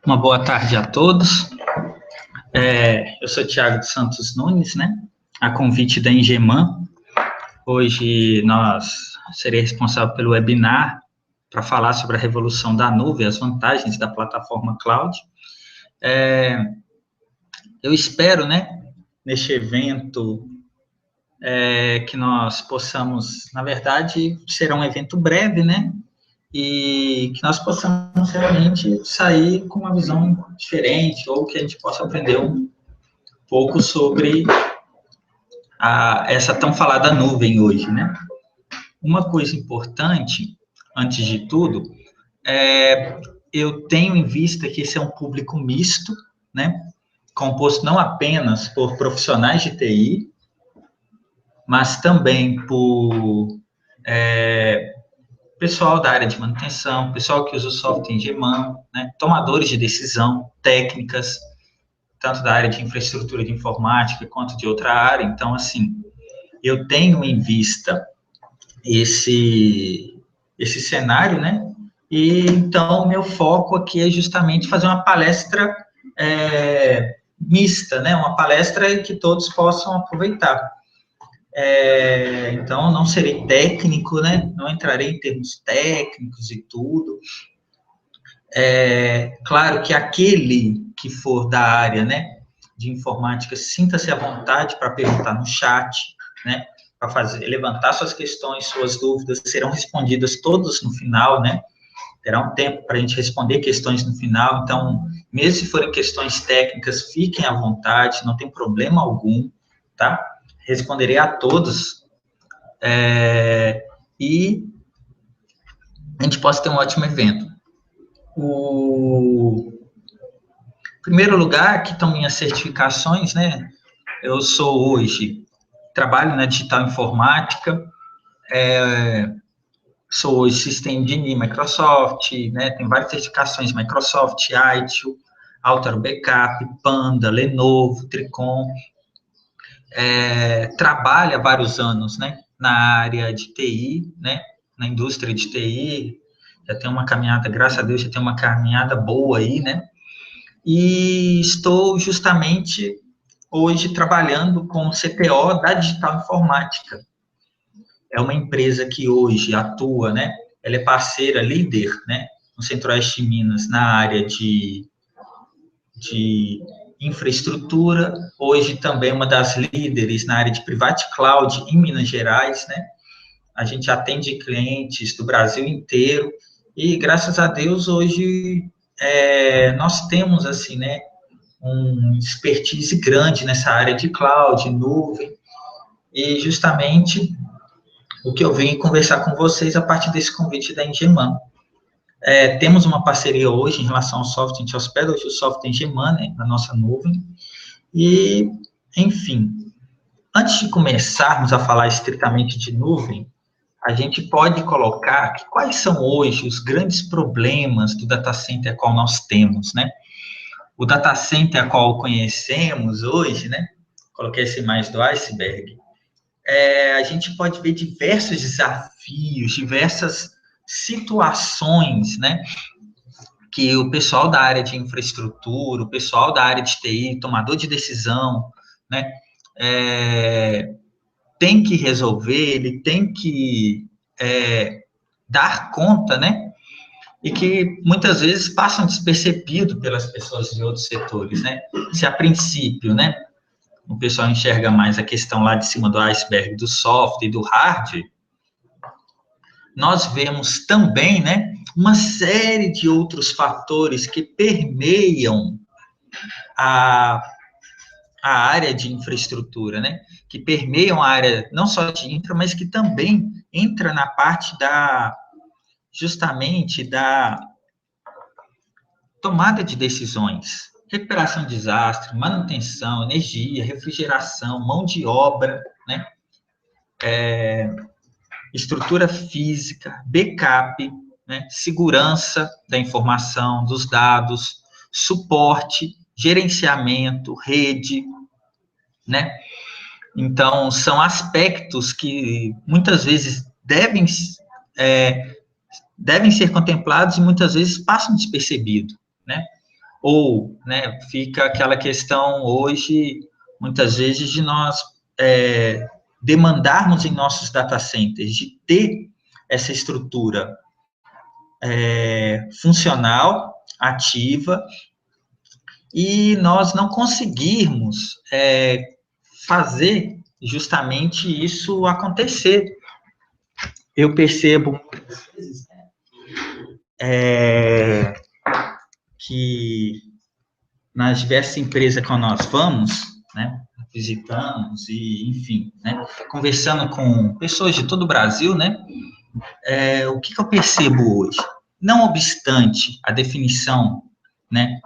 Uma boa tarde a todos. Eu sou Thiago dos Santos Nunes, né? A convite da Engeman. Hoje serei responsável pelo webinar para falar sobre a revolução da nuvem, as vantagens da plataforma cloud. Eu espero, né, neste evento, que nós possamos, na verdade, será um evento breve, né? E que nós possamos realmente sair com uma visão diferente, ou que a gente possa aprender um pouco sobre essa tão falada nuvem hoje, né? Uma coisa importante, antes de tudo, eu tenho em vista que esse é um público misto, né? Composto não apenas por profissionais de TI, mas também por pessoal da área de manutenção, pessoal que usa o software Engeman, né? Tomadores de decisão, técnicas, tanto da área de infraestrutura de informática quanto de outra área. Então, assim, eu tenho em vista esse cenário, né? E então, meu foco aqui é justamente fazer uma palestra mista, né? Uma palestra que todos possam aproveitar. Então, não serei técnico, né? Não entrarei em termos técnicos e tudo. Claro que aquele que for da área, né, de informática, sinta-se à vontade para perguntar no chat, né, para levantar suas questões, suas dúvidas, serão respondidas todas no final, né, terá um tempo para a gente responder questões no final, então, mesmo se forem questões técnicas, fiquem à vontade, não tem problema algum, tá? Responderei a todos, e a gente possa ter um ótimo evento. Em primeiro lugar, aqui estão minhas certificações, né? Eu sou hoje, trabalho na digital informática, sou hoje System Engineer Microsoft, né? Tem várias certificações, Microsoft, ITIL, Altero Backup, Panda, Lenovo, Tricom. Trabalho há vários anos, né? Na área de TI, né? Na indústria de TI, já tem uma caminhada, graças a Deus, já tem uma caminhada boa aí, né? E estou justamente hoje trabalhando com o CTO da Digital Informática. É uma empresa que hoje atua, né? Ela é parceira líder, né? No Centro-Oeste de Minas, na área de infraestrutura. Hoje também uma das líderes na área de Private Cloud em Minas Gerais, né? A gente atende clientes do Brasil inteiro e, graças a Deus, hoje nós temos, assim, né, um expertise grande nessa área de cloud, nuvem, e justamente o que eu vim conversar com vocês a partir desse convite da Engeman. Temos uma parceria hoje em relação ao software, a gente hospeda hoje o software Engeman, né, na nossa nuvem, e, enfim, antes de começarmos a falar estritamente de nuvem, a gente pode colocar quais são hoje os grandes problemas do data center qual nós temos, né? O data center a qual conhecemos hoje, né? Coloquei essa imagem do iceberg. A gente pode ver diversos desafios, diversas situações, né? Que o pessoal da área de infraestrutura, o pessoal da área de TI, tomador de decisão, né? Tem que resolver, ele tem que dar conta, né? E que muitas vezes passam despercebido pelas pessoas de outros setores, né? Se a princípio, né, o pessoal enxerga mais a questão lá de cima do iceberg do software e do hardware, nós vemos também, né, uma série de outros fatores que permeiam a área de infraestrutura, né? Que permeiam a área não só de infra, mas que também entra na parte justamente da tomada de decisões, recuperação de desastre, manutenção, energia, refrigeração, mão de obra, né? Estrutura física, backup, né? Segurança da informação, dos dados, suporte, gerenciamento, rede, né? Então, são aspectos que muitas vezes devem ser contemplados e muitas vezes passam despercebido, né? Ou, né, fica aquela questão hoje, muitas vezes, de nós demandarmos em nossos data centers de ter essa estrutura funcional, ativa, e nós não conseguirmos fazer justamente isso acontecer. Eu percebo muitas vezes que nas diversas empresas que nós vamos, né, visitamos e, enfim, né, conversando com pessoas de todo o Brasil, né, o que eu percebo hoje? Não obstante a definição, né,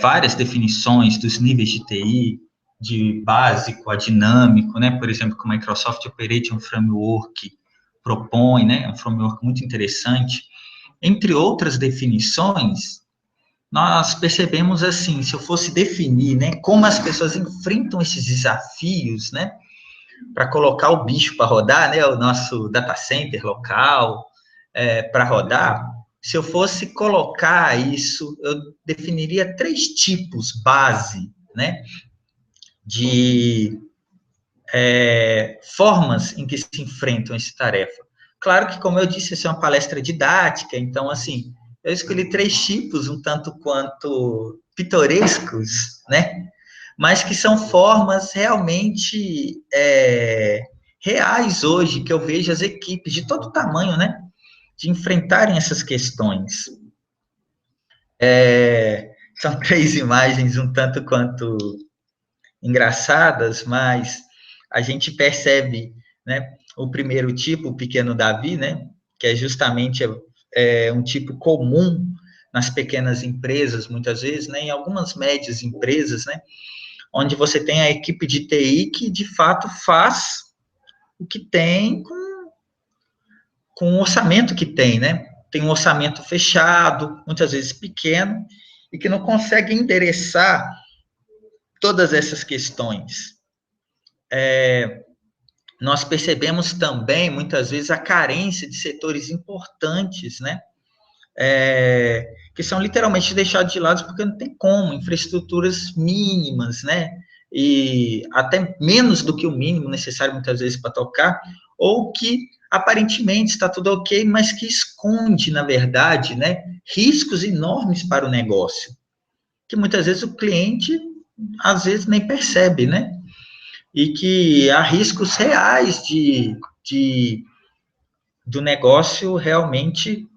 várias definições dos níveis de TI, de básico a dinâmico, né, por exemplo, que o Microsoft Operating Framework propõe, né, é um framework muito interessante, entre outras definições, nós percebemos assim, se eu fosse definir, né, como as pessoas enfrentam esses desafios, né, para colocar o bicho para rodar, né, o nosso data center local, para rodar, se eu fosse colocar isso, eu definiria 3 tipos base, né, de formas em que se enfrentam essa tarefa. Claro que, como eu disse, essa é uma palestra didática, então, assim, eu escolhi 3 tipos um tanto quanto pitorescos, né, mas que são formas realmente reais hoje, que eu vejo as equipes de todo tamanho, né, de enfrentarem essas questões. São 3 imagens um tanto quanto engraçadas, mas a gente percebe, né, o primeiro tipo, o pequeno Davi, né, que é justamente um tipo comum nas pequenas empresas, muitas vezes, né, em algumas médias empresas, né, onde você tem a equipe de TI que, de fato, faz o que tem com o orçamento que tem, né? Tem um orçamento fechado, muitas vezes pequeno, e que não consegue endereçar todas essas questões. Nós percebemos também, muitas vezes, a carência de setores importantes, né? Que são literalmente deixados de lado porque não tem como, infraestruturas mínimas, né? E até menos do que o mínimo necessário, muitas vezes, para tocar, ou que aparentemente está tudo ok, mas que esconde, na verdade, né, riscos enormes para o negócio, que muitas vezes o cliente, às vezes, nem percebe, né? E que há riscos reais do negócio realmente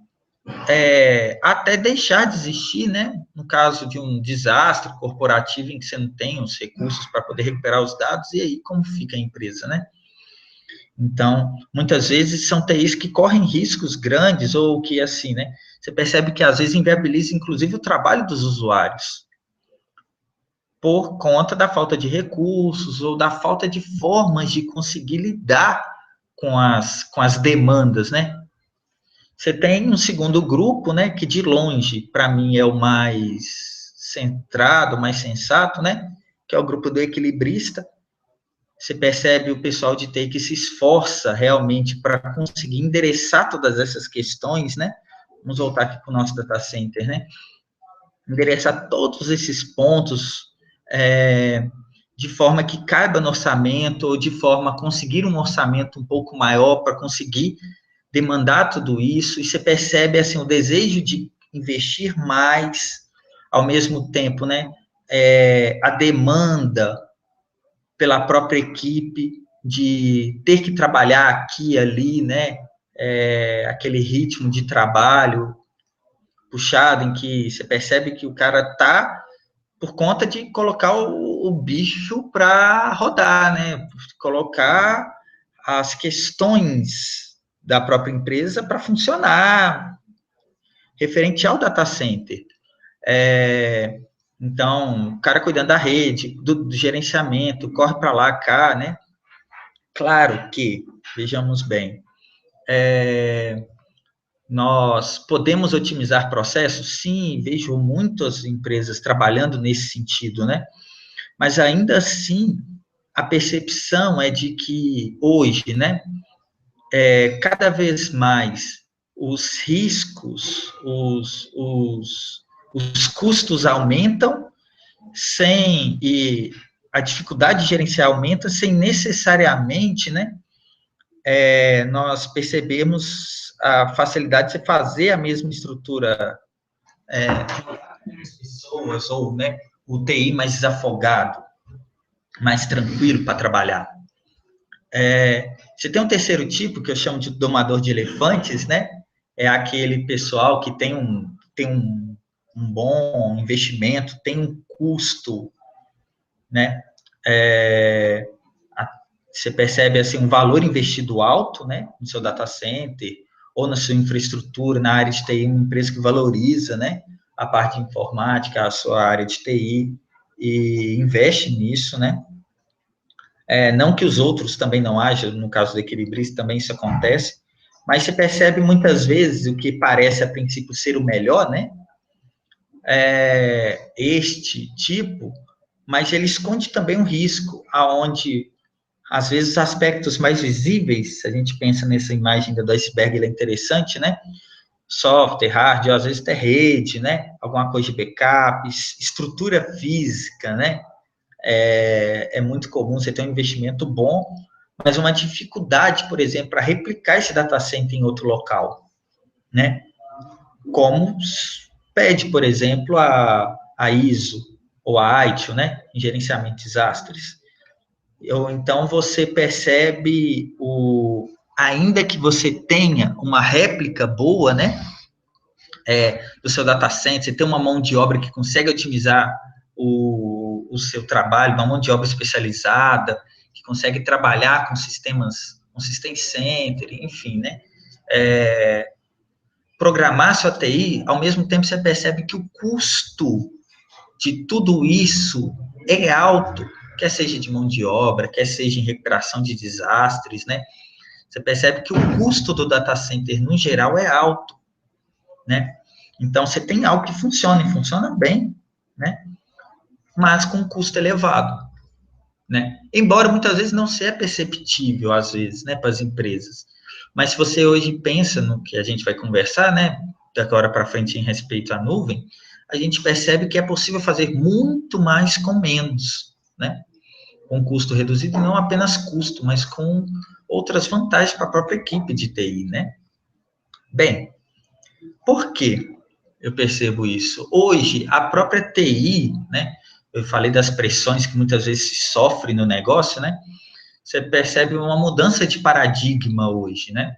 até deixar de existir, né? No caso de um desastre corporativo em que você não tem os recursos para poder recuperar os dados, e aí como fica a empresa, né? Então, muitas vezes são TIs que correm riscos grandes, ou que, assim, né? Você percebe que às vezes inviabiliza, inclusive, o trabalho dos usuários, por conta da falta de recursos, ou da falta de formas de conseguir lidar com as demandas, né? Você tem um segundo grupo, né, que de longe, para mim, é o mais centrado, mais sensato, né, que é o grupo do equilibrista. Você percebe o pessoal de TI que se esforça realmente para conseguir endereçar todas essas questões, né? Vamos voltar aqui para o nosso data center, né? Endereçar todos esses pontos de forma que caiba no orçamento, ou de forma a conseguir um orçamento um pouco maior para conseguir demandar tudo isso, e você percebe assim o desejo de investir mais, ao mesmo tempo, né, a demanda pela própria equipe de ter que trabalhar aqui e ali, né, aquele ritmo de trabalho puxado em que você percebe que o cara tá por conta de colocar o bicho para rodar, né, colocar as questões da própria empresa para funcionar, referente ao data center. Então, o cara cuidando da rede, do gerenciamento, corre para lá, cá, né? Claro que, vejamos bem, nós podemos otimizar processos? Sim, vejo muitas empresas trabalhando nesse sentido, né? Mas ainda assim, a percepção é de que hoje, né, cada vez mais os riscos, os custos aumentam e a dificuldade de gerenciar aumenta sem necessariamente, né, nós percebemos a facilidade de fazer a mesma estrutura pessoas, ou, né, o TI mais desafogado, mais tranquilo para trabalhar. Você tem um terceiro tipo, que eu chamo de domador de elefantes, né? É aquele pessoal que tem um bom investimento, tem um custo, né? Você percebe, assim, um valor investido alto, né? No seu data center, ou na sua infraestrutura, na área de TI, uma empresa que valoriza, né? A parte de informática, a sua área de TI, e investe nisso, né? Não que os outros também não hajam, no caso do equilibrista também isso acontece, mas você percebe muitas vezes o que parece a princípio ser o melhor, né? Este tipo, mas ele esconde também um risco, aonde às vezes os aspectos mais visíveis, se a gente pensa nessa imagem do iceberg, ele é interessante, né? Software, hardware, às vezes até rede, né? Alguma coisa de backup, estrutura física, né? É muito comum você ter um investimento bom, mas uma dificuldade, por exemplo, para replicar esse data center em outro local, né? Como pede, por exemplo, a ISO ou a ITIL, né? Em gerenciamento de desastres. Então, você percebe ainda que você tenha uma réplica boa, né? Do seu data center, você tem uma mão de obra que consegue otimizar o seu trabalho, uma mão de obra especializada, que consegue trabalhar com sistemas, com System Center, enfim, né? Programar sua TI, ao mesmo tempo você percebe que o custo de tudo isso é alto, quer seja de mão de obra, quer seja em recuperação de desastres, né? Você percebe que o custo do data center, no geral, é alto, né? Então, você tem algo que funciona, e funciona bem, né? Mas com um custo elevado, né? Embora muitas vezes não seja perceptível, às vezes, né, para as empresas. Mas se você hoje pensa no que a gente vai conversar, né, da agora para frente em respeito à nuvem, a gente percebe que é possível fazer muito mais com menos, né? Com custo reduzido, e não apenas custo, mas com outras vantagens para a própria equipe de TI, né? Bem, por quê? Eu percebo isso. Hoje, a própria TI, né? Eu falei das pressões que muitas vezes se sofre no negócio, né? Você percebe uma mudança de paradigma hoje, né?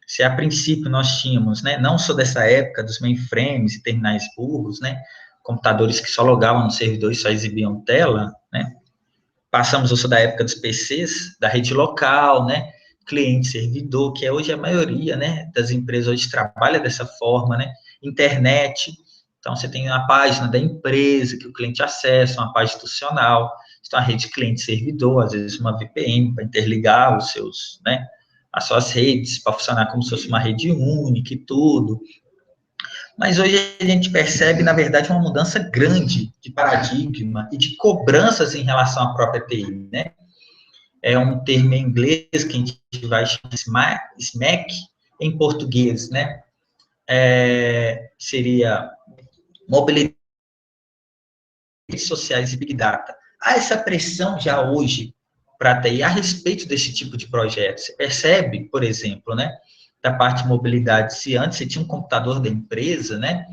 Se a princípio nós tínhamos, né? Não só dessa época dos mainframes e terminais burros, né? Computadores que só logavam no servidor e só exibiam tela, né? Passamos also da época dos PCs, da rede local, né? Cliente-servidor, que é hoje a maioria, né? Das empresas hoje trabalha dessa forma, né? Internet, então você tem a página da empresa que o cliente acessa, uma página institucional, então a rede cliente-servidor, às vezes uma VPN para interligar os seus, né? As suas redes, para funcionar como se fosse uma rede única e tudo. Mas hoje a gente percebe, na verdade, uma mudança grande de paradigma e de cobranças em relação à própria TI, né? É um termo em inglês que a gente vai chamar SMAC, em português, né? Seria mobilidade sociais e Big Data. Há essa pressão já hoje para a TI a respeito desse tipo de projeto. Você percebe, por exemplo, né? Da parte de mobilidade, se antes você tinha um computador da empresa, né?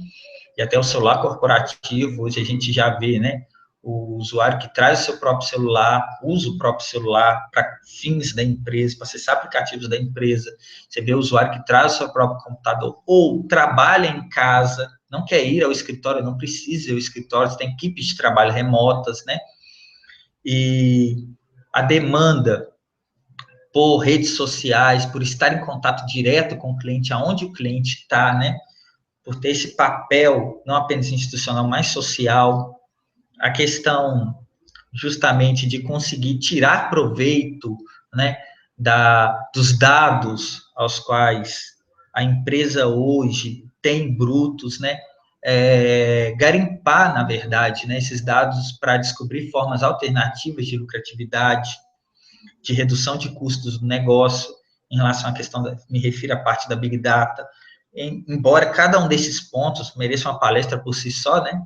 E até o celular corporativo, hoje a gente já vê, né? O usuário que traz o seu próprio celular, usa o próprio celular para fins da empresa, para acessar aplicativos da empresa. Você vê o usuário que traz o seu próprio computador ou trabalha em casa, não quer ir ao escritório, não precisa ir ao escritório, você tem equipes de trabalho remotas, né? E a demanda por redes sociais, por estar em contato direto com o cliente, aonde o cliente está, né? Por ter esse papel, não apenas institucional, mas social, a questão justamente de conseguir tirar proveito, né, dos dados aos quais a empresa hoje tem brutos, né, garimpar, na verdade, né, esses dados para descobrir formas alternativas de lucratividade, de redução de custos do negócio, em relação à questão, me refiro à parte da Big Data, embora cada um desses pontos mereça uma palestra por si só, né?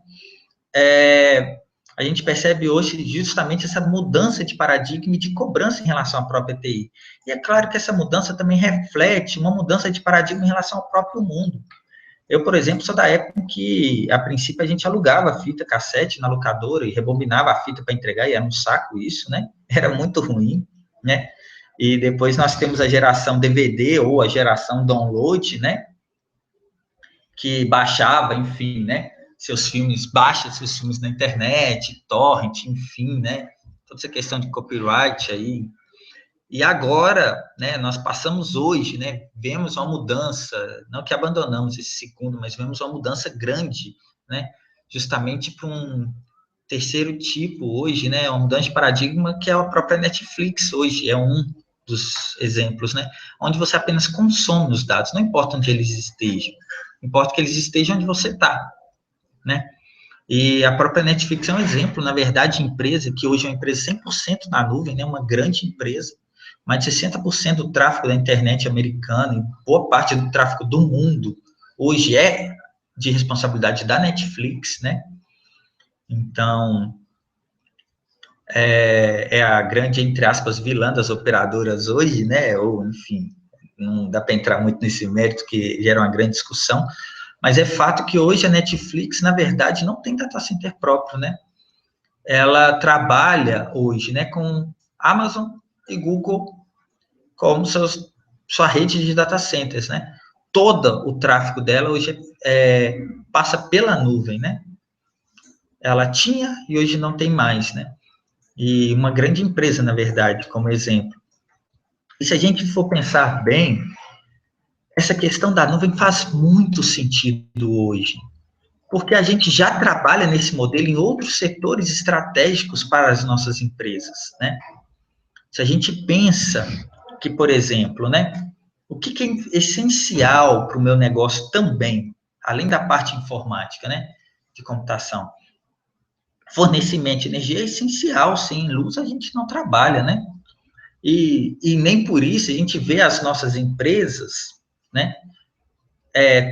A gente percebe hoje justamente essa mudança de paradigma e de cobrança em relação à própria TI. E é claro que essa mudança também reflete uma mudança de paradigma em relação ao próprio mundo. Eu, por exemplo, sou da época em que, a princípio, a gente alugava fita cassete na locadora e rebobinava a fita para entregar, e era um saco isso, né? Era muito ruim, né? E depois nós temos a geração DVD ou a geração download, né? Que baixava, enfim, né? Baixa seus filmes na internet, torrent, enfim, né? Toda essa questão de copyright aí. E agora, né, nós passamos hoje, né, vemos uma mudança, não que abandonamos esse segundo, mas vemos uma mudança grande, né, justamente para um terceiro tipo hoje, né, uma mudança de paradigma que é a própria Netflix hoje, é um dos exemplos, né, onde você apenas consome os dados, não importa onde eles estejam, importa que eles estejam onde você está, né. E a própria Netflix é um exemplo, na verdade, de empresa, que hoje é uma empresa 100% na nuvem, né, uma grande empresa, mais de 60% do tráfego da internet americana, e boa parte do tráfego do mundo, hoje é de responsabilidade da Netflix, né? Então, é a grande, entre aspas, vilã das operadoras hoje, né? Ou, enfim, não dá para entrar muito nesse mérito, que gera uma grande discussão, mas é fato que hoje a Netflix, na verdade, não tem data center próprio, né? Ela trabalha hoje, né, com Amazon e Google como sua rede de data centers, né? Todo o tráfego dela hoje passa pela nuvem, né? Ela tinha e hoje não tem mais, né? E uma grande empresa, na verdade, como exemplo. E se a gente for pensar bem, essa questão da nuvem faz muito sentido hoje, porque a gente já trabalha nesse modelo em outros setores estratégicos para as nossas empresas, né? Se a gente pensa que, por exemplo, né, o que é essencial para o meu negócio também, além da parte informática, né, de computação, fornecimento de energia é essencial, sem luz a gente não trabalha, né? E nem por isso a gente vê as nossas empresas, né,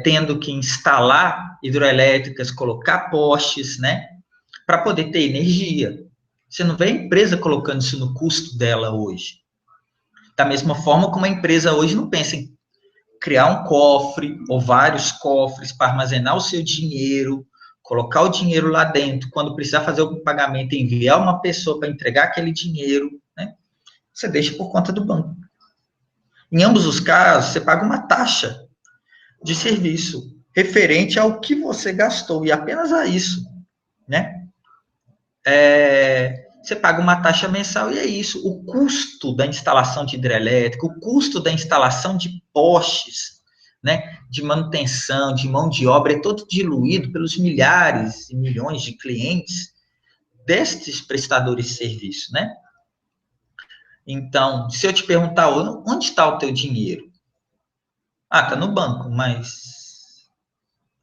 tendo que instalar hidroelétricas, colocar postes, né, para poder ter energia. Você não vê a empresa colocando isso no custo dela hoje. Da mesma forma como a empresa hoje não pensa em criar um cofre ou vários cofres para armazenar o seu dinheiro, colocar o dinheiro lá dentro, quando precisar fazer algum pagamento, enviar uma pessoa para entregar aquele dinheiro, né? Você deixa por conta do banco. Em ambos os casos, você paga uma taxa de serviço referente ao que você gastou, e apenas a isso, né? Você paga uma taxa mensal e é isso. O custo da instalação de hidrelétrica, o custo da instalação de postes, né, de manutenção, de mão de obra, é todo diluído pelos milhares e milhões de clientes destes prestadores de serviço, né? Então, se eu te perguntar onde está o teu dinheiro? Ah, está no banco, mas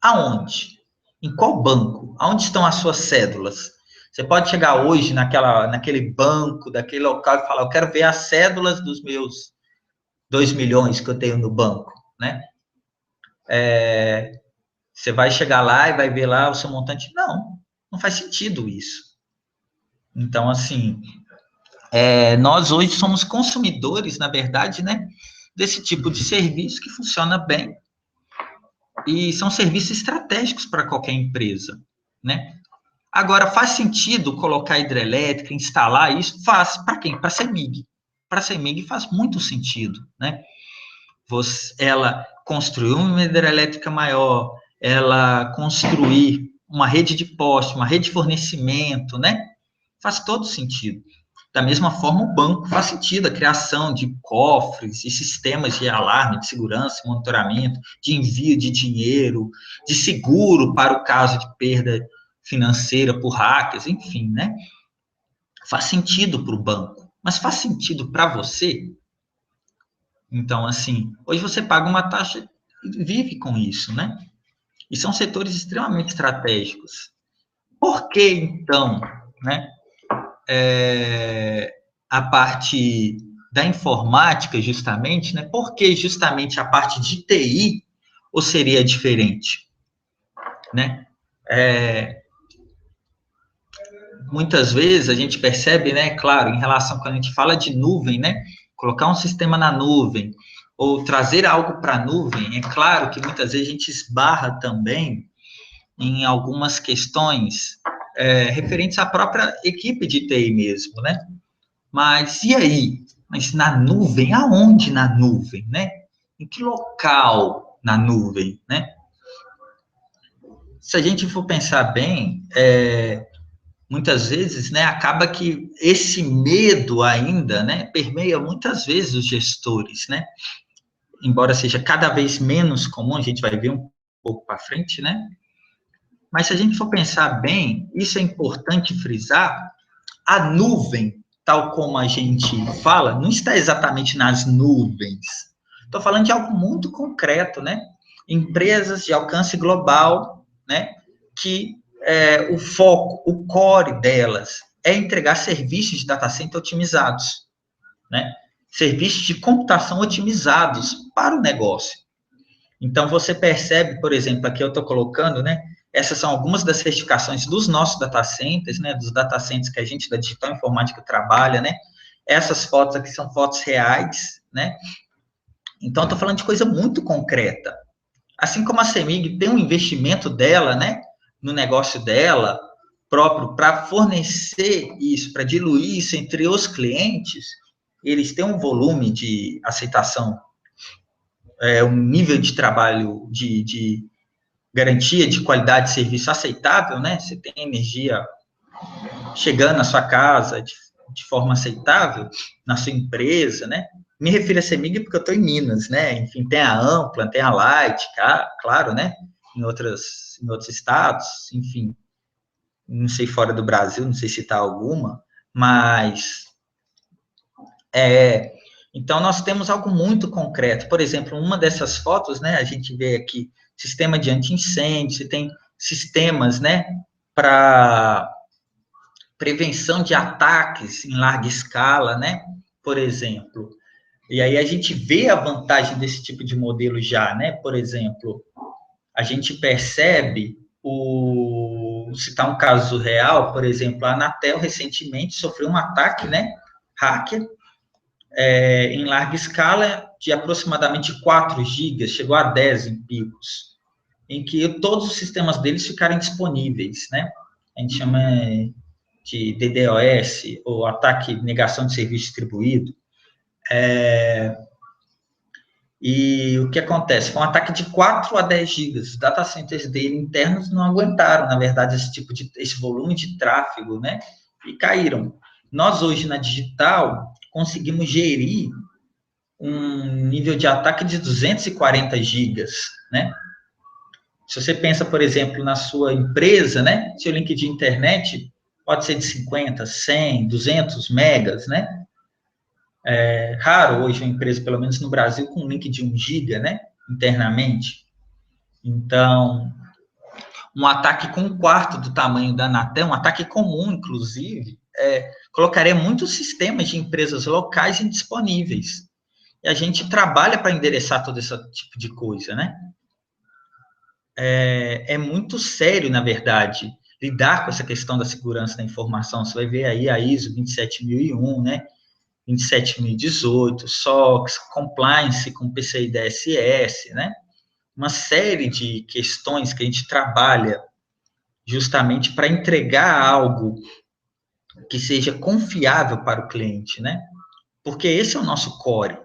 aonde? Em qual banco? Aonde estão as suas cédulas? Você pode chegar hoje naquele banco, daquele local e falar, eu quero ver as cédulas dos meus 2 milhões que eu tenho no banco, né? Você vai chegar lá e vai ver lá o seu montante. Não, não faz sentido isso. Então, assim, nós hoje somos consumidores, na verdade, né, desse tipo de serviço que funciona bem e são serviços estratégicos para qualquer empresa, né? Agora, faz sentido colocar hidrelétrica, instalar isso? Faz. Para quem? Para a CEMIG. Para a CEMIG faz muito sentido, né? Ela construir uma hidrelétrica maior, ela construir uma rede de poste, uma rede de fornecimento, né? Faz todo sentido. Da mesma forma, o banco faz sentido, a criação de cofres e sistemas de alarme, de segurança, monitoramento, de envio de dinheiro, de seguro para o caso de perda financeira por hackers, enfim, né? Faz sentido para o banco, mas faz sentido para você? Então, assim, hoje você paga uma taxa e vive com isso, né? E são setores extremamente estratégicos. Por que, então, né, a parte da informática, justamente, né? Por que justamente a parte de TI ou seria diferente? Né? Muitas vezes a gente percebe, né, claro, em relação, quando a gente fala de nuvem, né, colocar um sistema na nuvem, ou trazer algo para a nuvem, é claro que muitas vezes a gente esbarra também em algumas questões referentes à própria equipe de TI mesmo, né? Mas e aí? Mas na nuvem, aonde na nuvem, né? Em que local na nuvem, né? Se a gente for pensar bem, muitas vezes, né, acaba que esse medo ainda, né, permeia muitas vezes os gestores, né? Embora seja cada vez menos comum, a gente vai ver um pouco para frente, né? Mas se a gente for pensar bem, isso é importante frisar, a nuvem, tal como a gente fala, não está exatamente nas nuvens. Estou falando de algo muito concreto, né? Empresas de alcance global, né? Que o foco, o core delas é entregar serviços de data center otimizados, né? Serviços de computação otimizados para o negócio. Então, você percebe, por exemplo, aqui eu estou colocando, né? Essas são algumas das certificações dos nossos data centers, né? Dos data centers que a gente da Digital Informática trabalha, né? Essas fotos aqui são fotos reais, né? Então, estou falando de coisa muito concreta. Assim como a CEMIG tem um investimento dela, né? No negócio dela, próprio, para fornecer isso, para diluir isso entre os clientes, eles têm um volume de aceitação, um nível de trabalho, de garantia de qualidade de serviço aceitável, né? Você tem energia chegando na sua casa de forma aceitável, na sua empresa, né? Me refiro a CEMIG porque eu estou em Minas, né? Enfim, tem a Ampla, tem a Light, claro, né? Em outros estados, enfim, não sei fora do Brasil, não sei citar alguma, mas então nós temos algo muito concreto. Por exemplo, uma dessas fotos, né? A gente vê aqui sistema de anti-incêndio, você tem sistemas, né? Para prevenção de ataques em larga escala, né? Por exemplo. E aí a gente vê a vantagem desse tipo de modelo já, né? Por exemplo, a gente percebe citar um caso real, por exemplo, a Anatel recentemente sofreu um ataque, né? Hacker, em larga escala, de aproximadamente 4 gigas, chegou a 10 em picos, em que todos os sistemas deles ficaram disponíveis, né? A gente chama de DDoS, ou ataque negação de serviço distribuído. E o que acontece? Foi um ataque de 4 a 10 gigas. Os data centers dele internos não aguentaram, na verdade, esse volume de tráfego, né? E caíram. Nós, hoje, na Digital, conseguimos gerir um nível de ataque de 240 gigas, né? Se você pensa, por exemplo, na sua empresa, né? Seu link de internet pode ser de 50, 100, 200 megas, né? É raro hoje uma empresa, pelo menos no Brasil, com um link de 1 giga, né? Internamente. Então, um ataque com um quarto do tamanho da Anatel, um ataque comum, inclusive, colocaria muitos sistemas de empresas locais indisponíveis. E a gente trabalha para endereçar todo esse tipo de coisa, né? É muito sério, na verdade, lidar com essa questão da segurança da informação. Você vai ver aí a ISO 27001, né? 27018, SOX, compliance com PCI DSS, né? Uma série de questões que a gente trabalha justamente para entregar algo que seja confiável para o cliente, né? Porque esse é o nosso core.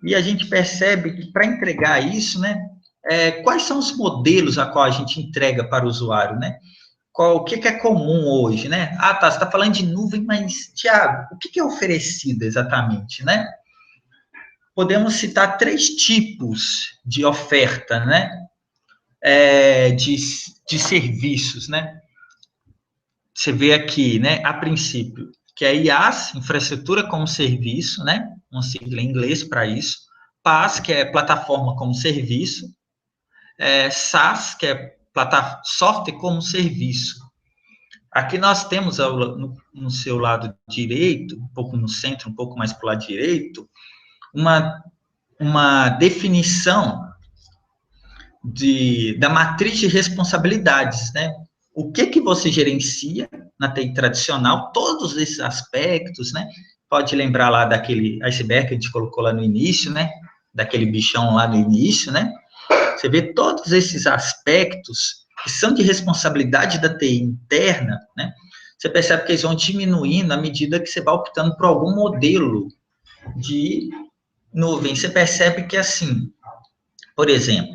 E a gente percebe que para entregar isso, né? Quais são os modelos a qual a gente entrega para o usuário, né? O que é comum hoje, né? Ah, tá, você está falando de nuvem, mas, Thiago, o que é oferecido exatamente, né? Podemos citar 3 tipos de oferta, né? De serviços, né? Você vê aqui, né, a princípio, que é IaaS, Infraestrutura como Serviço, né? Uma sigla em inglês para isso. PaaS, que é Plataforma como Serviço. SaaS, que é Software como Serviço. Aqui nós temos no seu lado direito, um pouco no centro, um pouco mais para o lado direito, uma definição da matriz de responsabilidades, né? O que você gerencia na TI tradicional, todos esses aspectos, né? Pode lembrar lá daquele iceberg que a gente colocou lá no início, né? Daquele bichão lá no início, né? Você vê todos esses aspectos que são de responsabilidade da TI interna, né? Você percebe que eles vão diminuindo à medida que você vai optando por algum modelo de nuvem. Você percebe que, assim, por exemplo,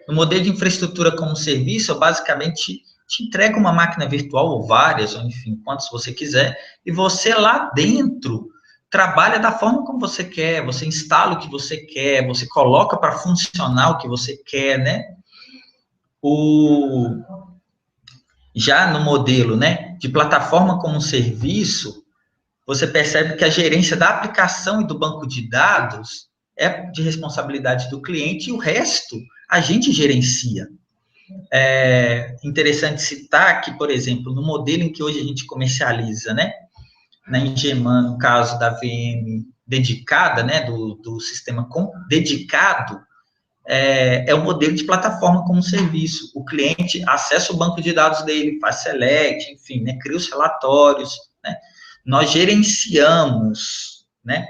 no modelo de infraestrutura como serviço, eu basicamente te entrega uma máquina virtual, ou várias, ou enfim, quantas você quiser, e você lá dentro trabalha da forma como você quer, você instala o que você quer, você coloca para funcionar o que você quer, né? Já no modelo, né, de plataforma como serviço, você percebe que a gerência da aplicação e do banco de dados é de responsabilidade do cliente e o resto a gente gerencia. É interessante citar que, por exemplo, no modelo em que hoje a gente comercializa, né, na Engeman, no caso da VM dedicada, né, do sistema dedicado, é o modelo de plataforma como serviço. O cliente acessa o banco de dados dele, faz select, enfim, né, cria os relatórios, né, nós gerenciamos, né,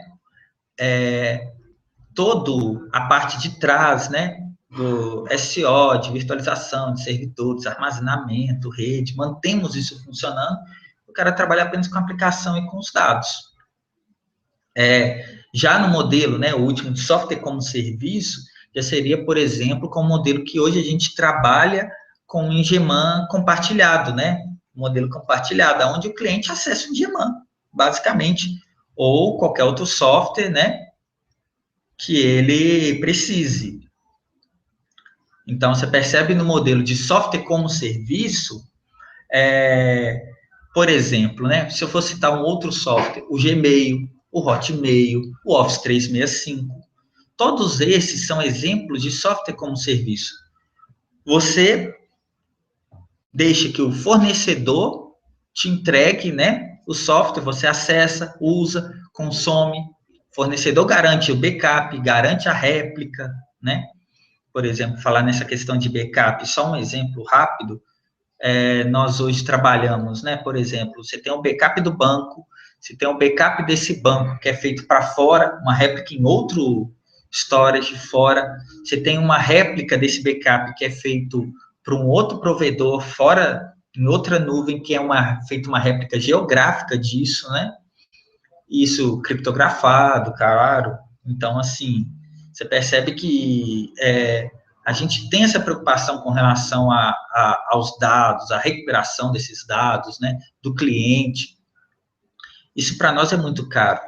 toda a parte de trás, né, do SO, de virtualização, de servidores, armazenamento, rede, mantemos isso funcionando, o cara trabalha apenas com a aplicação e com os dados. Já no modelo, né, o último de software como serviço, já seria, por exemplo, com o modelo que hoje a gente trabalha com o Engeman compartilhado, né, modelo compartilhado, onde o cliente acessa o Engeman, basicamente, ou qualquer outro software, né, que ele precise. Então, você percebe no modelo de software como serviço, por exemplo, né, se eu for citar um outro software, o Gmail, o Hotmail, o Office 365, todos esses são exemplos de software como serviço. Você deixa que o fornecedor te entregue, né, o software, você acessa, usa, consome, o fornecedor garante o backup, garante a réplica, né? Por exemplo, falar nessa questão de backup, só um exemplo rápido, nós hoje trabalhamos, né? Por exemplo, você tem um backup do banco, você tem um backup desse banco que é feito para fora, uma réplica em outro storage fora, você tem uma réplica desse backup que é feito para um outro provedor fora, em outra nuvem, que é feita uma réplica geográfica disso, né? Isso criptografado, claro. Então, assim, você percebe que a gente tem essa preocupação com relação aos dados, a recuperação desses dados, né, do cliente. Isso para nós é muito caro.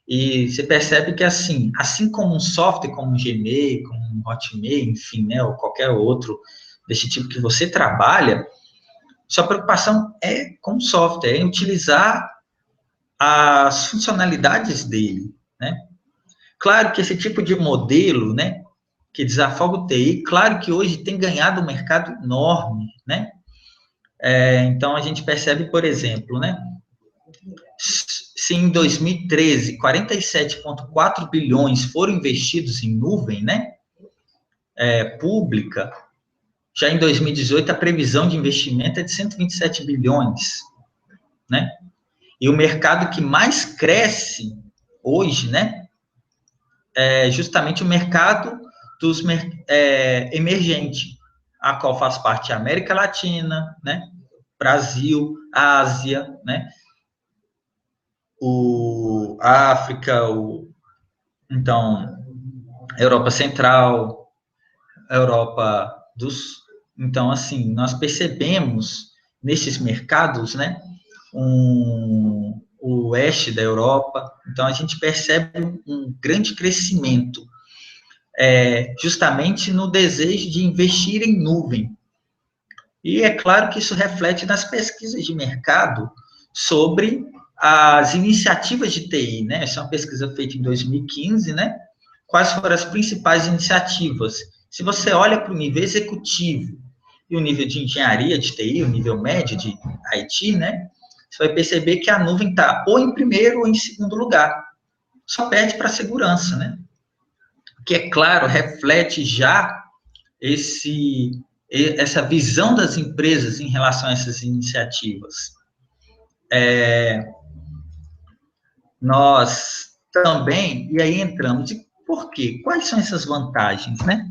E você percebe que, assim como um software como um Gmail, como um Hotmail, enfim, né, ou qualquer outro desse tipo que você trabalha, sua preocupação é com o software, é em utilizar as funcionalidades dele, né? Claro que esse tipo de modelo, né, que desafoga o TI, claro que hoje tem ganhado um mercado enorme, né? Então, a gente percebe, por exemplo, né, se em 2013, 47,4 bilhões foram investidos em nuvem, né, pública, já em 2018 a previsão de investimento é de 127 bilhões, né? E o mercado que mais cresce hoje, né, é justamente o mercado dos emergente, a qual faz parte a América Latina, né, Brasil, Ásia, né, a África, então, Europa Central, Europa dos... Então, assim, nós percebemos nesses mercados, né, o oeste da Europa, então a gente percebe um grande crescimento, justamente no desejo de investir em nuvem. E é claro que isso reflete nas pesquisas de mercado sobre as iniciativas de TI, né? Essa é uma pesquisa feita em 2015, né? Quais foram as principais iniciativas? Se você olha para o nível executivo e o nível de engenharia de TI, o nível médio de IT, né? Você vai perceber que a nuvem está ou em primeiro ou em segundo lugar. Só perde para a segurança, né? Que, é claro, reflete já essa visão das empresas em relação a essas iniciativas. Nós também, e aí entramos, e por quê? Quais são essas vantagens, né?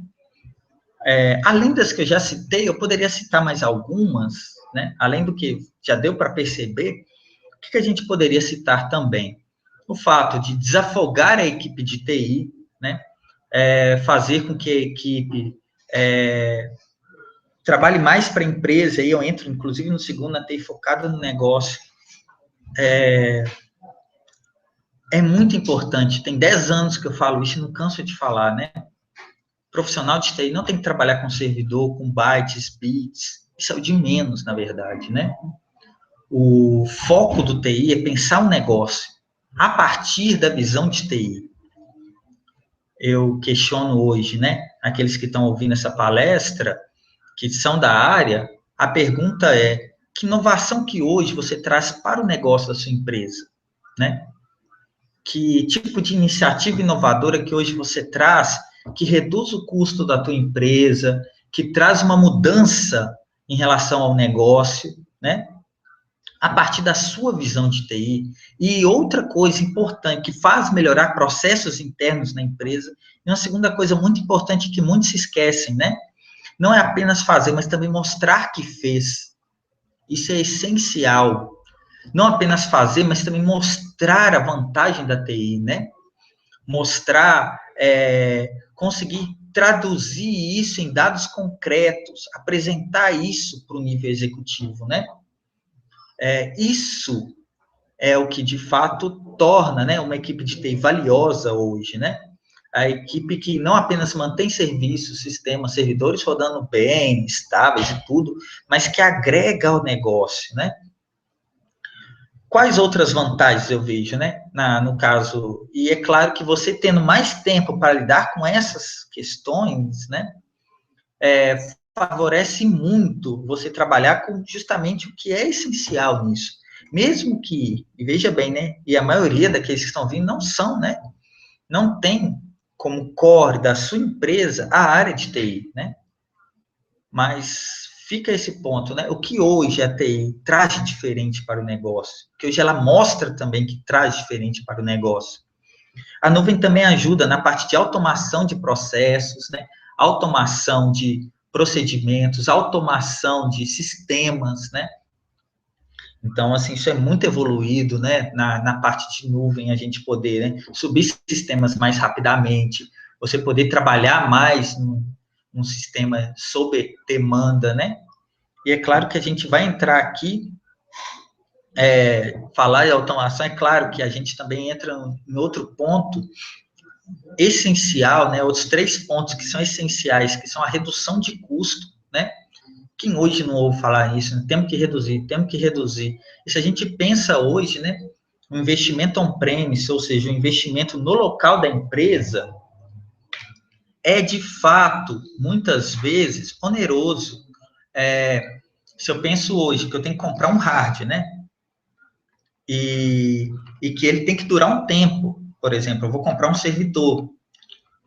Além das que eu já citei, eu poderia citar mais algumas, né? Além do que já deu para perceber, o que a gente poderia citar também? O fato de desafogar a equipe de TI, né? Fazer com que a equipe trabalhe mais para a empresa, aí eu entro, inclusive, no segundo, na TI focada no negócio. É muito importante, tem 10 anos que eu falo isso, não canso de falar, né? Profissional de TI não tem que trabalhar com servidor, com bytes, bits, isso é o de menos, na verdade, né? O foco do TI é pensar um negócio a partir da visão de TI. Eu questiono hoje, né, aqueles que estão ouvindo essa palestra, que são da área, a pergunta é, que inovação que hoje você traz para o negócio da sua empresa, né? Que tipo de iniciativa inovadora que hoje você traz, que reduz o custo da tua empresa, que traz uma mudança em relação ao negócio, né? A partir da sua visão de TI. E outra coisa importante, que faz melhorar processos internos na empresa, e uma segunda coisa muito importante que muitos se esquecem, né? Não é apenas fazer, mas também mostrar que fez. Isso é essencial. Não apenas fazer, mas também mostrar a vantagem da TI, né? Mostrar, conseguir traduzir isso em dados concretos, apresentar isso para o nível executivo, né? Isso é o que, de fato, torna, né, uma equipe de TI valiosa hoje, né? A equipe que não apenas mantém serviços, sistemas, servidores rodando bem, estáveis e tudo, mas que agrega ao negócio, né? Quais outras vantagens eu vejo, né? No caso, e é claro que você tendo mais tempo para lidar com essas questões, né? Favorece muito você trabalhar com justamente o que é essencial nisso. Mesmo que, e veja bem, né? E a maioria daqueles que estão vindo não são, né? Não tem como core da sua empresa a área de TI, né? Mas fica esse ponto, né? O que hoje a TI traz de diferente para o negócio? Que hoje ela mostra também que traz diferente para o negócio. A nuvem também ajuda na parte de automação de processos, né? Automação de procedimentos, automação de sistemas, né? Então, assim, isso é muito evoluído, né? Na parte de nuvem, a gente poder, né, subir sistemas mais rapidamente, você poder trabalhar mais num sistema sob demanda, né? E é claro que a gente vai entrar aqui, falar em automação, é claro que a gente também entra em outro ponto essencial, né? Outros 3 pontos que são essenciais, que são a redução de custo, né? Quem hoje não ouve falar nisso, né? Temos que reduzir, temos que reduzir. E se a gente pensa hoje, né, um investimento on-premise, ou seja, um investimento no local da empresa, é de fato, muitas vezes, oneroso. Se eu penso hoje que eu tenho que comprar um hard, né, e que ele tem que durar um tempo, por exemplo, eu vou comprar um servidor,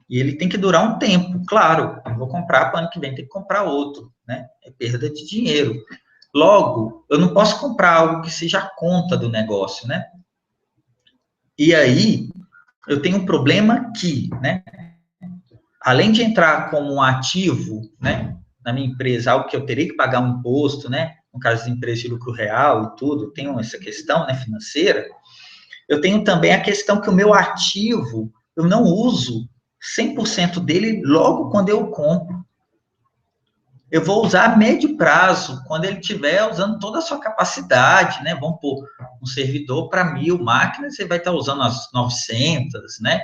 e ele tem que durar um tempo, claro, eu vou comprar, para o ano que vem tem que comprar outro, né, é perda de dinheiro. Logo, eu não posso comprar algo que seja a conta do negócio, né? E aí, eu tenho um problema aqui, né? Além de entrar como um ativo, né, na minha empresa, algo que eu teria que pagar um imposto, né? No caso de empresa de lucro real e tudo, tenho essa questão, né, financeira. Eu tenho também a questão que o meu ativo, eu não uso 100% dele logo quando eu compro. Eu vou usar a médio prazo, quando ele estiver usando toda a sua capacidade, né? Vamos pôr um servidor para 1.000 máquinas, você vai estar usando as 900, né?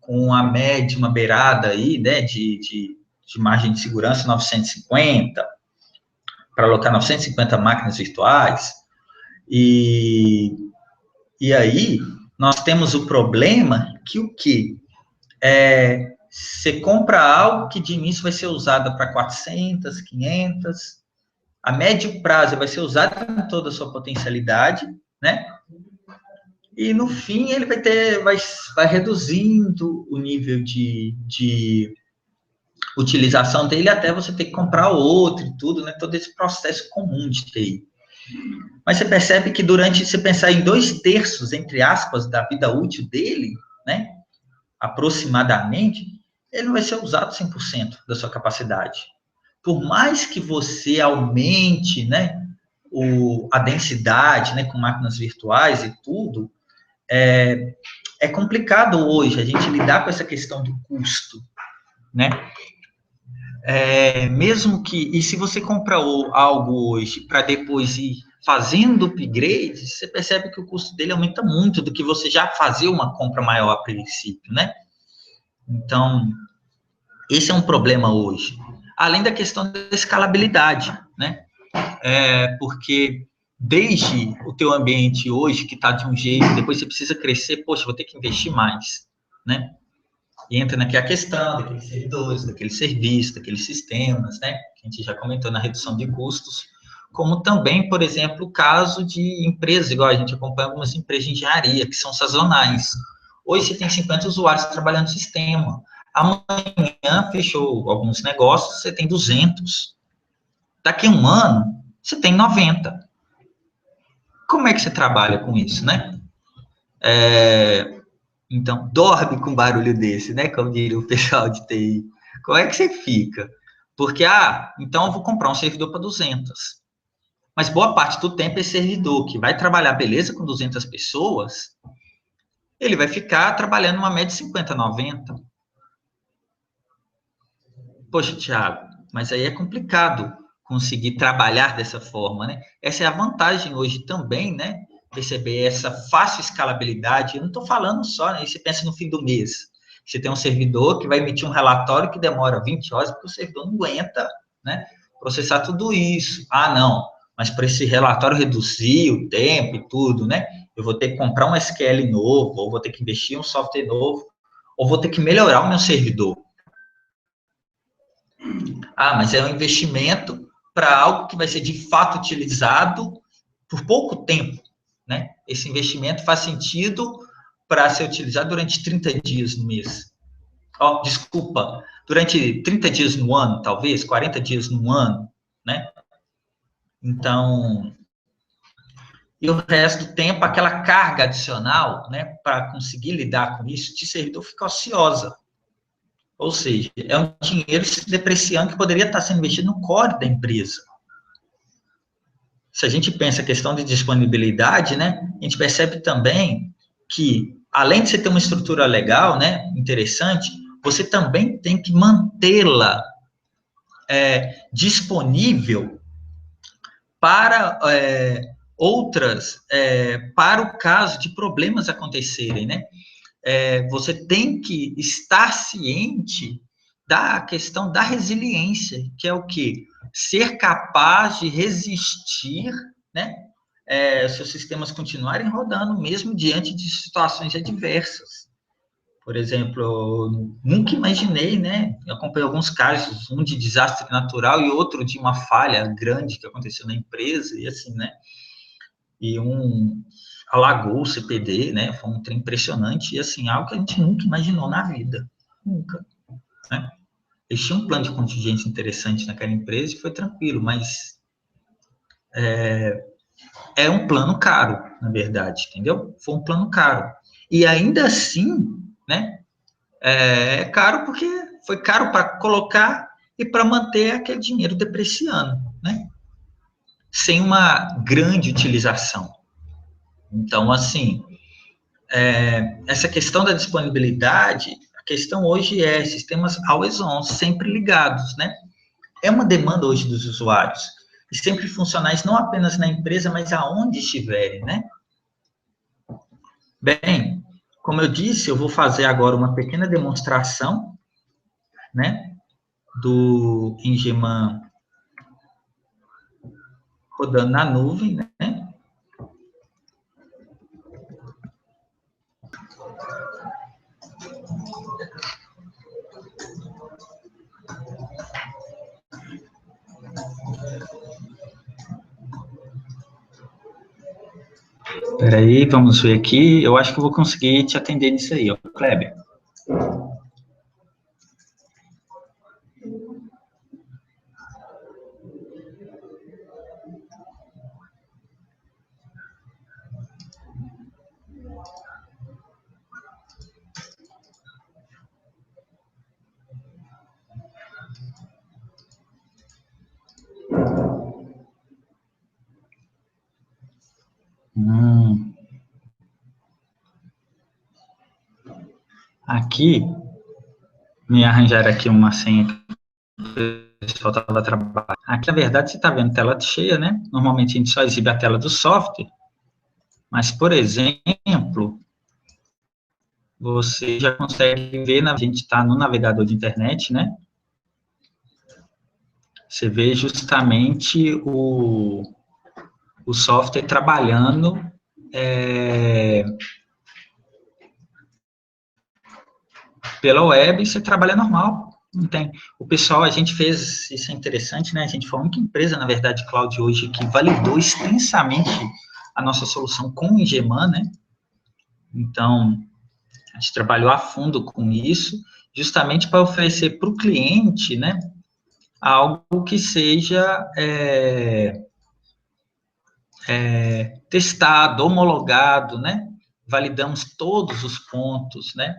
Com a média, uma beirada aí, né? De margem de segurança, 950, para alocar 950 máquinas virtuais. E aí, nós temos o problema que o quê? Você compra algo que de início vai ser usado para 400, 500, a médio prazo vai ser usado com toda a sua potencialidade, né? E no fim ele vai reduzindo o nível de utilização dele até você ter que comprar outro e tudo, né? Todo esse processo comum de TI. Mas você percebe que durante, se pensar em 2/3, entre aspas, da vida útil dele, né? Aproximadamente, ele não vai ser usado 100% da sua capacidade. Por mais que você aumente, né? A densidade, né? Com máquinas virtuais e tudo, é complicado hoje a gente lidar com essa questão do custo, né? Mesmo que, e se você compra algo hoje para depois ir fazendo upgrade, você percebe que o custo dele aumenta muito do que você já fazer uma compra maior a princípio, né? Então, esse é um problema hoje. Além da questão da escalabilidade, né? Porque desde o teu ambiente hoje, que está de um jeito, depois você precisa crescer, poxa, vou ter que investir mais, né? E entra naquela questão daqueles servidores, daqueles serviços, daqueles sistemas, né? Que a gente já comentou na redução de custos, como também, por exemplo, o caso de empresas, igual a gente acompanha algumas empresas de engenharia, que são sazonais. Hoje você tem 50 usuários trabalhando no sistema. Amanhã fechou alguns negócios, você tem 200. Daqui a um ano, você tem 90. Como é que você trabalha com isso, né? Então, dorme com barulho desse, né? Como diria o pessoal de TI. Como é que você fica? Porque, então eu vou comprar um servidor para 200. Mas boa parte do tempo esse servidor que vai trabalhar, beleza, com 200 pessoas, ele vai ficar trabalhando uma média de 50, 90. Poxa, Thiago, mas aí é complicado conseguir trabalhar dessa forma, né? Essa é a vantagem hoje também, né? Perceber essa fácil escalabilidade. Eu não estou falando só, né? Você pensa no fim do mês. Você tem um servidor que vai emitir um relatório que demora 20 horas, porque o servidor não aguenta, né? Processar tudo isso. Não, mas para esse relatório reduzir o tempo e tudo, né? Eu vou ter que comprar um SQL novo, ou vou ter que investir em um software novo, ou vou ter que melhorar o meu servidor. Mas é um investimento para algo que vai ser de fato utilizado por pouco tempo, né? Esse investimento faz sentido para ser utilizado durante 30 dias no mês. Desculpa, durante 30 dias no ano, talvez, 40 dias no ano, né? Então, e o resto do tempo, aquela carga adicional, né, para conseguir lidar com isso, de servidor fica ociosa. Ou seja, é um dinheiro se depreciando que poderia estar sendo investido no core da empresa. Se a gente pensa a questão de disponibilidade, né, a gente percebe também que, além de você ter uma estrutura legal, né, interessante, você também tem que mantê-la disponível para para o caso de problemas acontecerem, né? Você tem que estar ciente da questão da resiliência, que é o quê? Ser capaz de resistir, né? Seus sistemas continuarem rodando, mesmo diante de situações adversas. Por exemplo, eu nunca imaginei, né? Eu acompanhei alguns casos, um de desastre natural e outro de uma falha grande que aconteceu na empresa, e assim, né? E alagou o CPD, né? Foi um trem impressionante e assim, algo que a gente nunca imaginou na vida. Nunca, né? Eles tinham um plano de contingência interessante naquela empresa e foi tranquilo, mas é um plano caro, na verdade, entendeu? Foi um plano caro. E ainda assim, né? É caro porque foi caro para colocar e para manter aquele dinheiro depreciando, né? Sem uma grande utilização. Então, assim, essa questão da disponibilidade, a questão hoje é sistemas always on, sempre ligados, né? É uma demanda hoje dos usuários, e sempre funcionais não apenas na empresa, mas aonde estiverem, né? Bem, como eu disse, eu vou fazer agora uma pequena demonstração, né, do Engeman rodando na nuvem, né? Espera aí, vamos ver aqui. Eu acho que eu vou conseguir te atender nisso aí, ó, Kleber. Hum. Aqui, me arranjaram aqui uma senha que o pessoal estava trabalhando. Aqui, na verdade, você está vendo tela cheia, né? Normalmente a gente só exibe a tela do software, mas, por exemplo, você já consegue ver, a gente está no navegador de internet, né? Você vê justamente o software trabalhando pela web e você trabalha normal. Não tem. O pessoal, a gente fez, isso é interessante, né? A gente foi a única empresa, na verdade, cloud hoje, que validou extensamente a nossa solução com o Ingeman, né? Então, a gente trabalhou a fundo com isso, justamente para oferecer para o cliente, né? Algo que seja testado, homologado, né? Validamos todos os pontos, né?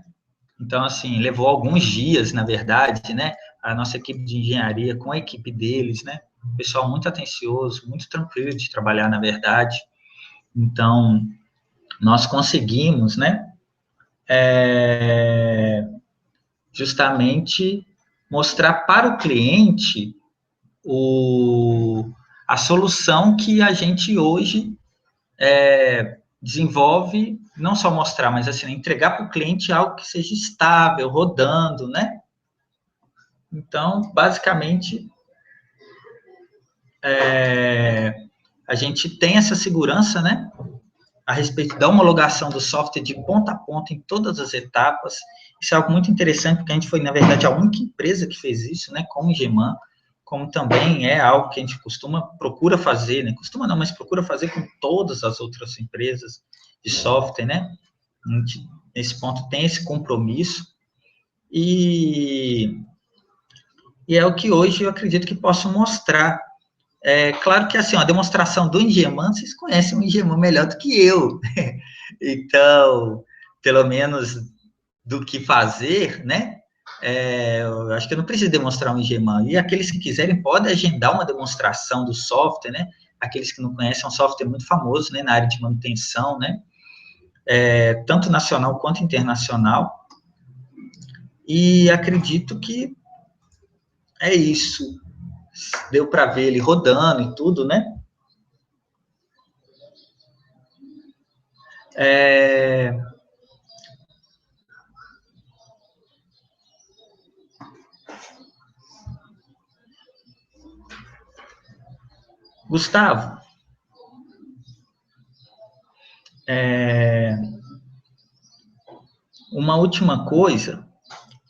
Então, assim, levou alguns dias, na verdade, né? A nossa equipe de engenharia com a equipe deles, né? Pessoal muito atencioso, muito tranquilo de trabalhar, na verdade. Então, nós conseguimos, né? Justamente mostrar para o cliente a solução que a gente hoje desenvolve, não só mostrar, mas assim, entregar para o cliente algo que seja estável, rodando, né? Então, basicamente, a gente tem essa segurança, né? A respeito da homologação do software de ponta a ponta em todas as etapas. Isso é algo muito interessante, porque a gente foi, na verdade, a única empresa que fez isso, né? Com o Geman, como também é algo que a gente procura fazer, né? Costuma não, mas procura fazer com todas as outras empresas de software, né? A gente, nesse ponto, tem esse compromisso. E é o que hoje eu acredito que posso mostrar. É claro que, assim, a demonstração do Engeman, vocês conhecem o Engeman melhor do que eu. Então, pelo menos do que fazer, né? Eu acho que eu não preciso demonstrar um Engeman. E aqueles que quiserem podem agendar uma demonstração do software, né? Aqueles que não conhecem, é um software muito famoso, né? Na área de manutenção, né? Tanto nacional quanto internacional. E acredito que é isso. Deu para ver ele rodando e tudo, né? É, Gustavo, uma última coisa,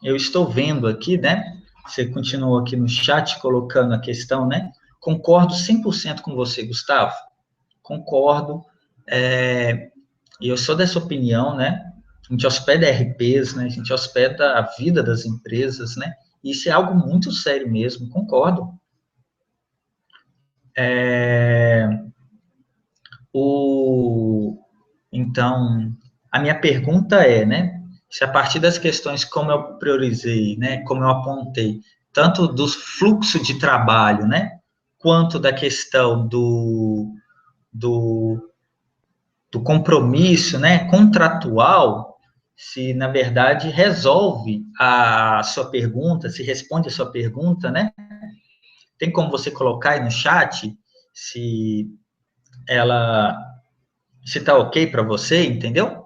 eu estou vendo aqui, né? Você continuou aqui no chat colocando a questão, né? Concordo 100% com você, Gustavo. Concordo. E eu sou dessa opinião, né? A gente hospeda RPs, né? A gente hospeda a vida das empresas, né? Isso é algo muito sério mesmo, concordo. O, então, a minha pergunta é, né? Se a partir das questões como eu priorizei, né? Como eu apontei, tanto do fluxo de trabalho, né? Quanto da questão do, do compromisso, né? Contratual, se na verdade resolve a sua pergunta, se responde a sua pergunta, né? Tem como você colocar aí no chat se ela se tá ok para você, entendeu?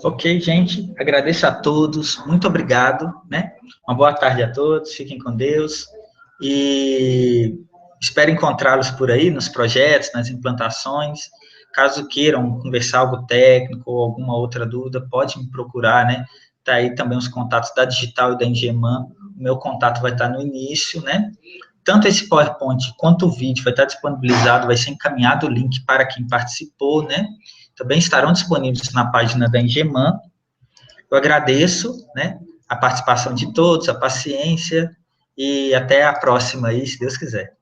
Ok, gente, agradeço a todos, muito obrigado, né? Uma boa tarde a todos, fiquem com Deus e espero encontrá-los por aí nos projetos, nas implantações. Caso queiram conversar algo técnico ou alguma outra dúvida, pode me procurar, né? Tá aí também os contatos da Digital e da Engeman. O meu contato vai estar no início, né? Tanto esse PowerPoint quanto o vídeo vai estar disponibilizado, vai ser encaminhado o link para quem participou, né? Também estarão disponíveis na página da Engeman. Eu agradeço, né, a participação de todos, a paciência, e até a próxima aí, se Deus quiser.